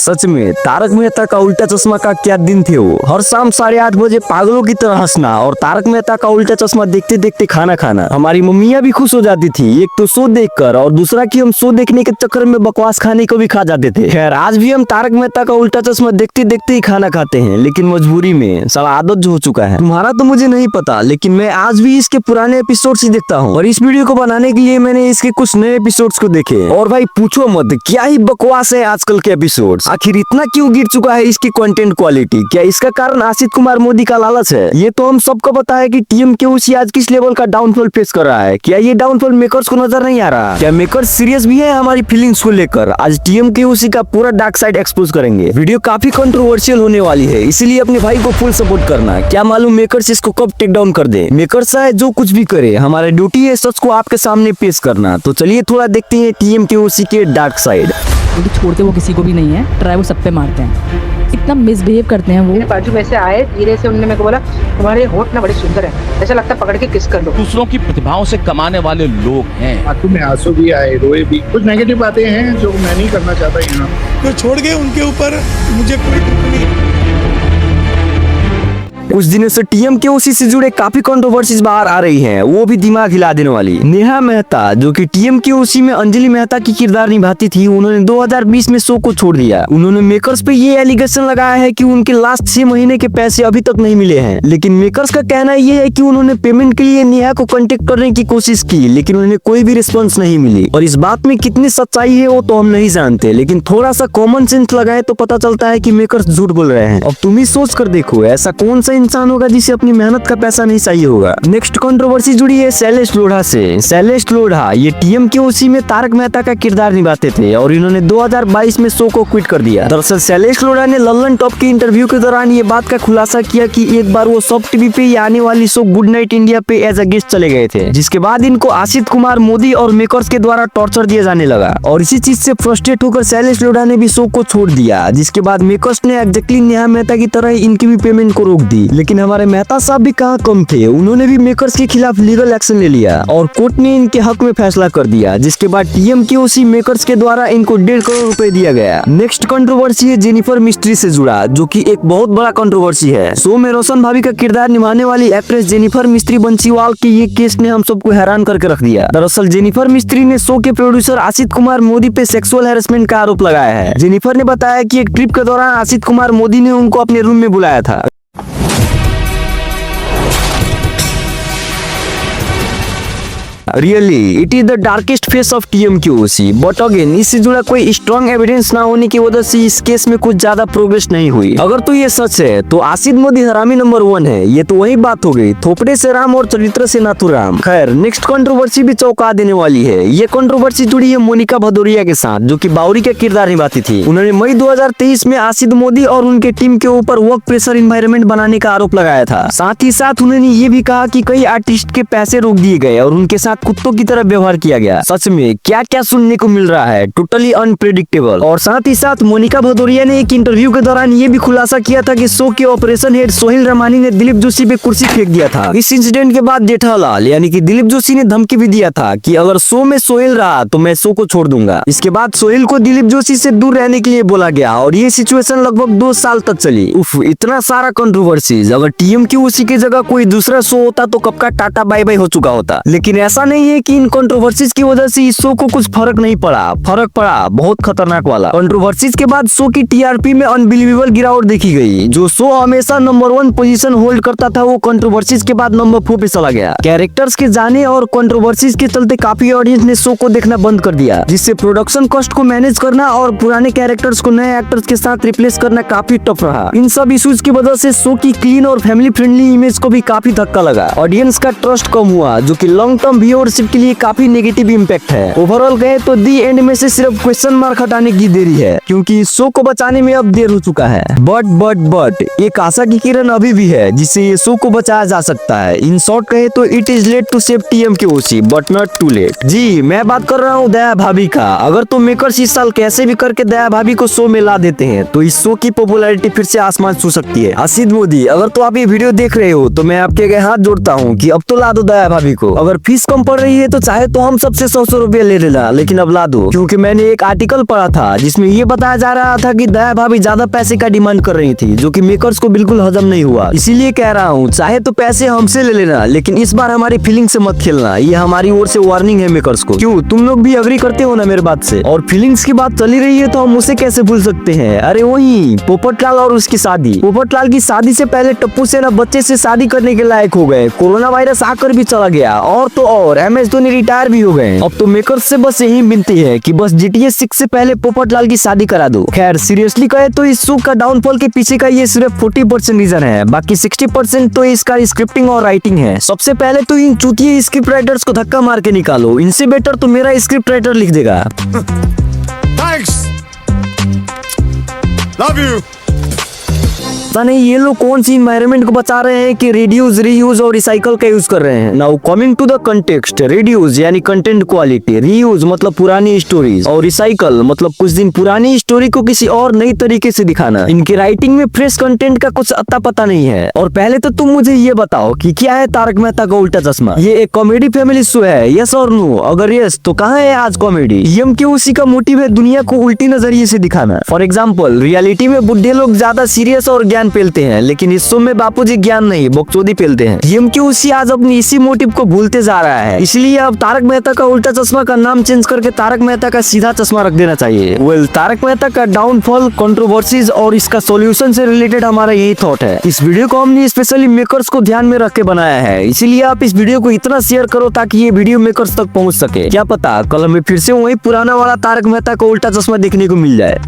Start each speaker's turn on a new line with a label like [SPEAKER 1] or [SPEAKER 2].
[SPEAKER 1] सच में तारक मेहता का उल्टा चश्मा का क्या दिन थे वो। हर शाम 8:30 बजे पागलों की तरह हंसना और तारक मेहता का उल्टा चश्मा देखते देखते खाना खाना। हमारी मम्मियाँ भी खुश हो जाती थी, एक तो शो देखकर और दूसरा कि हम शो देखने के चक्कर में बकवास खाने को भी खा जाते थे। खैर आज भी हम तारक मेहता का उल्टा चश्मा देखते देखते ही खाना खाते हैं, लेकिन मजबूरी में, साला आदत जो हो चुका है। तुम्हारा तो मुझे नहीं पता, लेकिन मैं आज भी इसके पुराने एपिसोड्स ही देखता हूँ और इस वीडियो को बनाने के लिए मैंने इसके कुछ नए एपिसोड्स को देखे और भाई पूछो मत क्या ही बकवास है आजकल के एपिसोड्स। आखिर इतना क्यों गिर चुका है इसकी कंटेंट क्वालिटी? क्या इसका कारण आसित कुमार मोदी का लालच है? ये तो हम सबको पता है कि टीएमके आज किस लेवल का डाउनफॉल फेस कर रहा है। क्या ये डाउनफॉल मेकर्स को नजर नहीं आ रहा? क्या मेकर्स सीरियस भी है हमारी फीलिंग्स को लेकर? आज टीएमके का पूरा डार्क साइड एक्सपोज करेंगे। वीडियो काफी कंट्रोवर्शियल होने वाली है, इसीलिए अपने भाई को फुल सपोर्ट करना। क्या मालूम मेकर्स इसको कब टेक डाउन कर दे। मेकर्स चाहे जो कुछ भी करे, हमारा ड्यूटी है सच को आपके सामने पेश करना। तो चलिए थोड़ा देखते हैं टीएमके के डार्क साइड।
[SPEAKER 2] छोड़ते वो किसी को भी नहीं है, ट्राई वो सब पे मारते हैं, इतना मिसबिहेव करते हैं वो।
[SPEAKER 3] मेरे बाजू में से आए, धीरे से उन्होंने मेरे को बोला तुम्हारे होठ ना बड़े सुंदर है, ऐसा लगता है पकड़ के किस कर लो।
[SPEAKER 4] दूसरों की प्रतिभाओं से कमाने वाले लोग हैं।
[SPEAKER 5] आंखों में आंसू भी आए, रोए भी। कुछ नेगेटिव बातें हैं जो मैं नहीं करना चाहता यहाँ।
[SPEAKER 6] तो छोड़ गए उनके ऊपर मुझे कोई टिप्पणी।
[SPEAKER 1] कुछ दिनों से टीएमके से जुड़े काफी कंट्रोवर्सीज बाहर आ रही हैं, वो भी दिमाग हिला देने वाली। नेहा मेहता जो कि टीएमके में अंजलि मेहता की किरदार निभाती थी, उन्होंने 2020 में शो को छोड़ दिया। उन्होंने मेकर्स पे ये एलिगेशन लगाया है कि उनके लास्ट 6 महीने के पैसे अभी तक नहीं मिले हैं। लेकिन मेकर्स का कहना ये है कि उन्होंने पेमेंट के लिए नेहा को कांटेक्ट करने की कोशिश की, लेकिन उन्हें कोई भी रिस्पॉन्स नहीं मिली। और इस बात में कितनी सच्चाई है वो तो हम नहीं जानते, लेकिन थोड़ा सा कॉमन सेंस लगाए तो पता चलता है कि मेकर्स झूठ बोल रहे हैं। अब तुम ही सोच कर देखो, ऐसा कौन सा इंसान होगा जिसे अपनी मेहनत का पैसा नहीं चाहिए होगा। नेक्स्ट कंट्रोवर्सी जुड़ी है शैलेश लोढ़ा से। शैलेश लोढ़ा ये टीएमके में तारक मेहता का किरदार निभाते थे और इन्होंने 2022 में शो को क्विट कर दिया। दरअसल शैलेश लोढ़ा ने लल्लन टॉप के इंटरव्यू के दौरान ये बात का खुलासा किया कि एक बार वो सब टीवी पे आने वाली शो गुड नाइट इंडिया पे एज अ गेस्ट चले गए थे, जिसके बाद इनको आसित कुमार मोदी और मेकर्स के द्वारा टॉर्चर दिया जाने लगा और इसी चीज से फ्रस्ट्रेट होकर शैलेश लोढ़ा ने भी शो को छोड़ दिया, जिसके बाद मेकर्स ने एग्जैक्टली नेहा मेहता की तरह इनकी भी पेमेंट को रोक दी। लेकिन हमारे मेहता साहब भी कहाँ कम थे, उन्होंने भी मेकर्स के खिलाफ लीगल एक्शन ले लिया और कोर्ट ने इनके हक में फैसला कर दिया, जिसके बाद टीएमके मेकर्स के द्वारा इनको 1.5 करोड़ रुपए दिया गया। नेक्स्ट कंट्रोवर्सी है जेनिफर मिस्ट्री से जुड़ा, जो कि एक बहुत बड़ा कंट्रोवर्सी है। शो में रोशन भाभी का किरदार निभाने वाली एक्ट्रेस जेनिफर मिस्ट्री बंसीवाल के ये केस ने हम सबको हैरान करके रख दिया। दरअसल जेनिफर मिस्ट्री ने शो के प्रोड्यूसर आसित कुमार मोदी पे सेक्सुअल हैरेसमेंट का आरोप लगाया है। जेनिफर ने बताया कि एक ट्रिप के दौरान आसित कुमार मोदी ने उनको अपने रूम में बुलाया था। Really it is the darkest phase of TMK, but again इससे जुड़ा कोई स्ट्रॉन्ग एविडेंस ना होने की वजह से इस केस में कुछ ज्यादा प्रोग्रेस नहीं हुई। अगर तो ये सच है तो आसित मोदी हरामी नंबर 1 है। ये तो वही बात हो गई, थोपड़े से राम और चरित्र से नाथुराम। खैर नेक्स्ट कंट्रोवर्सी भी चौंका देने वाली है। ये कंट्रोवर्सी जुड़ी है मोनिका भदौरिया के साथ, जो कि बावरी का किरदार निभाती थी। उन्होंने मई 2023 में आसित मोदी और उनके टीम के ऊपर वर्क प्रेशर एनवायरनमेंट बनाने का आरोप लगाया था। साथ ही साथ उन्होंने ये भी कहा कि कई आर्टिस्ट के पैसे रोक दिए गए और उनके साथ कुत्तों की तरह व्यवहार किया गया। सच में क्या क्या सुनने को मिल रहा है, टोटली अनप्रेडिक्टेबल। और साथ ही साथ मोनिका भदौरिया ने एक इंटरव्यू के दौरान ये भी खुलासा किया था कि शो के ऑपरेशन हेड सोहेल रमानी ने दिलीप जोशी पे कुर्सी फेंक दिया था। इस इंसिडेंट के बाद जेठालाल यानी कि दिलीप जोशी ने धमकी भी दिया था कि अगर शो में सोहेल रहा तो मैं शो को छोड़ दूंगा। इसके बाद सोहेल को दिलीप जोशी से दूर रहने के लिए बोला गया और ये सिचुएशन लगभग 2 साल तक चली। उफ, इतना सारा कंट्रोवर्सीज। अगर टीएमके की जगह कोई दूसरा शो होता तो कब का टाटा बाय बाय हो चुका होता। लेकिन ऐसा नहीं है कि इन कंट्रोवर्सीज की वजह से इस शो को कुछ फर्क नहीं पड़ा। फर्क पड़ा, बहुत खतरनाक वाला। कंट्रोवर्सीज के बाद शो की टीआरपी में अनबिलीवेबल गिरावट देखी गई। जो शो हमेशा नंबर 1 पोजीशन होल्ड करता था वो कंट्रोवर्सीज के बाद नंबर 4 पे चला गया। कैरेक्टर्स के जाने और कंट्रोवर्सीज के चलते काफी ऑडियंस ने शो को देखना बंद कर दिया, जिससे प्रोडक्शन कॉस्ट को मैनेज करना और पुराने कैरेक्टर्स को नए एक्टर्स के साथ रिप्लेस करना काफी टफ रहा। इन सब इश्यूज की वजह से शो की क्लीन और फैमिली फ्रेंडली इमेज को भी काफी धक्का लगा। ऑडियंस का ट्रस्ट कम हुआ, जो कि लॉन्ग टर्म व्यूअरशिप के लिए काफी नेगेटिव इंपैक्ट है। ओवरऑल गए तो दी एंड में से सिर्फ क्वेश्चन मार्क हटाने की देरी है, क्योंकि इस शो को बचाने में अब देर हो चुका है। बट एक आशा की किरण अभी भी है, जिससे ये शो को बचाया जा सकता है। इन शॉर्ट कहे तो it is late to save TMK but not too late. जी मैं बात कर रहा हूँ दया भाभी का। अगर तो मेकर्स इस साल कैसे भी करके दया भाभी को शो में ला देते हैं तो इस शो की पॉपुलैरिटी फिर से आसमान छू सकती है। आसित मोदी, अगर तो आप ये वीडियो देख रहे हो तो मैं आपके आगे हाथ जोड़ता हूँ कि अब तो ला दो दया भाभी को। अगर फीस कम पड़ रही है तो चाहे तो हम सबसे 100 रुपया ले लेना, लेकिन अब ला दो, क्योंकि मैंने एक आर्टिकल पढ़ा था जिसमें ये बताया जा रहा था कि दया भाभी ज्यादा पैसे का डिमांड कर रही थी, जो कि मेकर्स को बिल्कुल हजम नहीं हुआ। इसीलिए कह रहा हूँ चाहे तो पैसे हमसे ले लेना, लेकिन इस बार हमारी फीलिंग से मत खेलना। ये हमारी ओर से वार्निंग है मेकर्स को। क्यों, तुम लोग भी अग्री करते हो ना मेरे बात से? और फीलिंग्स की बात चली रही है तो हम उसे कैसे भूल सकते हैं? अरे वही पोपटलाल और उसकी शादी। पोपटलाल की शादी से पहले टप्पू सेना बच्चे से शादी करने के लायक हो गए, कोरोना वायरस आकर भी चला गया, और तो और MS धोनी रिटायर भी हो गए। अब तो मेकर्स से बस यही विनती है कि बस GTA 6 से पहले पोपटलाल की शादी करा दो। खैर सीरियसली कहे तो इस शो का डाउनफॉल के पीछे का ये सिर्फ 40% रीजन है, बाकी 60% तो इसका स्क्रिप्टिंग और राइटिंग है। सबसे पहले तो इन चूतिए स्क्रिप्ट राइटर्स को धक्का मार के निकालो, इनसे बेटर तो मेरा स्क्रिप्ट राइटर लिख देगा।
[SPEAKER 6] Thanks. Love you.
[SPEAKER 1] पता नहीं ये लोग कौन सी एनवायरनमेंट को बचा रहे हैं कि रिड्यूस, रीयूज और रिसाइकल का यूज कर रहे हैं। Now coming to the context, reduce यानी कंटेंट क्वालिटी, रीयूज मतलब पुरानी स्टोरीज, और रिसाइकल मतलब कुछ दिन पुरानी स्टोरी को किसी और नई तरीके से दिखाना। इनकी राइटिंग में फ्रेश कंटेंट का कुछ अता पता नहीं है। और पहले तो तुम मुझे ये बताओ कि क्या है तारक मेहता का उल्टा चश्मा? ये एक कॉमेडी फैमिली शो है, यस और नो? अगर यस तो कहाँ है आज कॉमेडी? के उसी का मोटिव है दुनिया को उल्टी नजरिए से दिखाना। फॉर एग्जाम्पल रियलिटी में बुढ़े लोग ज्यादा सीरियस और ज्ञान पेलते हैं, लेकिन इस शो में बापूजी ज्ञान नहीं बकचोदी पेलते हैं। के उसी आज अपनी इसी मोटिव को भूलते जा रहा है, इसलिए अब तारक मेहता का उल्टा चश्मा का नाम चेंज करके तारक मेहता का सीधा चश्मा रख देना चाहिए। वेल, तारक मेहता का डाउनफॉल, कंट्रोवर्सीज और इसका सॉल्यूशन से रिलेटेड हमारा यही थॉट है। इस वीडियो को हमने स्पेशली मेकर्स को ध्यान में रख के बनाया है, इसीलिए आप इस वीडियो को इतना शेयर करो ताकि ये वीडियो मेकर्स तक पहुंच सके। क्या पता कल हमें फिर से वही पुराना वाला तारक मेहता का उल्टा चश्मा देखने को मिल जाए।